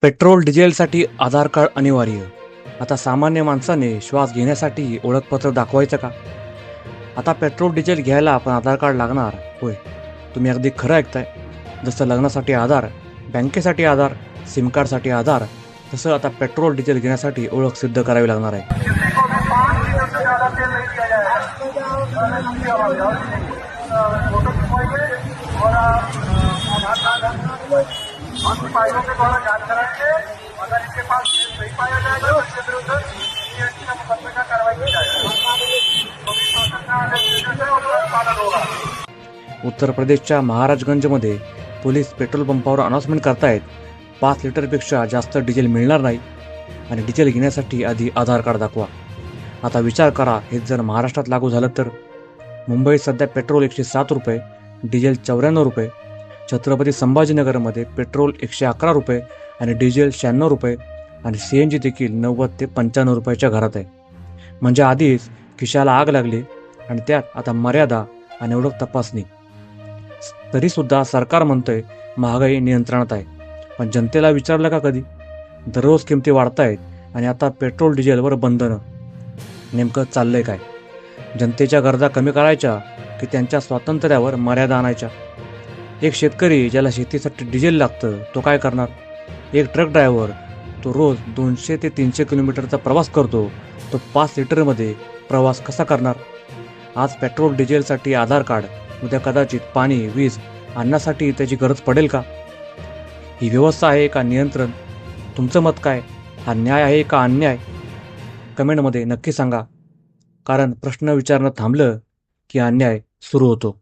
Petrol डिझेलसाठी आधार card अनिवार्य. आता सामान्य माणसाने श्वास घेण्यासाठी ओळखपत्र दाखवायचं का? आता पेट्रोल डिझेल घ्यायला आपण आधार कार्ड लागणार. होय, तुम्ही अगदी खरं ऐकताय. जसं लग्नासाठी आधार, बँकेसाठी आधार, सिम कार्डसाठी आधार, तसं आता पेट्रोल डिझेल घेण्यासाठी ओळख सिद्ध करावी लागणार आहे. बाकी फाइलों के द्वारा जांच कराएंगे। अगर इनके पास सही पाया जाएगा तो इसके विरुद्ध जीएसटी का मुकदमे का कार्रवाई की जाएगी। तो भी शासन का आदेश है और उसका पालन होगा। उत्तर प्रदेशच्या महाराजगंजमध्ये पोलीस पेट्रोल पंपावर अनाउन्समेंट करतायत 5 लिटरपेक्षा जास्त डिझेल मिळणार नाही आणि डिझेल घेण्यासाठी आधी आधार कार्ड दाखवा. आता विचार करा, हे जर महाराष्ट्रात लागू झालं तर. मुंबईत सध्या पेट्रोल 107 रुपये, डिझेल 94 रुपये. छत्रपती संभाजीनगरमध्ये पेट्रोल 111 रुपये आणि डिझेल 96 रुपये आणि CNG देखील 90 ते 95 रुपयाच्या घरात आहे. म्हणजे आधीच खिशाला आग लागली आणि त्यात आता मर्यादा आणि ओळख तपासणी. तरीसुद्धा सरकार म्हणतंय महागाई नियंत्रणात आहे. पण जनतेला विचारलं का कधी? दररोज किमती वाढतायत आणि आता पेट्रोल डिझेलवर बंधनं. नेमकं चाललंय काय? जनतेच्या गरजा कमी करायच्या की त्यांच्या स्वातंत्र्यावर मर्यादा आणायच्या? एक शेतकरी ज्याला शेतीसाठी डिझेल लागतं तो काय करणार? एक ट्रक ड्रायव्हर तो रोज 200 ते 300 किलोमीटरचा प्रवास करतो, तो 5 लिटरमध्ये प्रवास कसा करणार? आज पेट्रोल डिझेलसाठी आधार कार्ड, उद्या कदाचित पाणी, वीज, अन्नासाठी त्याची गरज पडेल का? ही व्यवस्था आहे का नियंत्रण? तुमचं मत काय? हा न्याय आहे का अन्याय? कमेंटमध्ये नक्की सांगा, कारण प्रश्न विचारणं थांबलं की अन्याय सुरू होतो.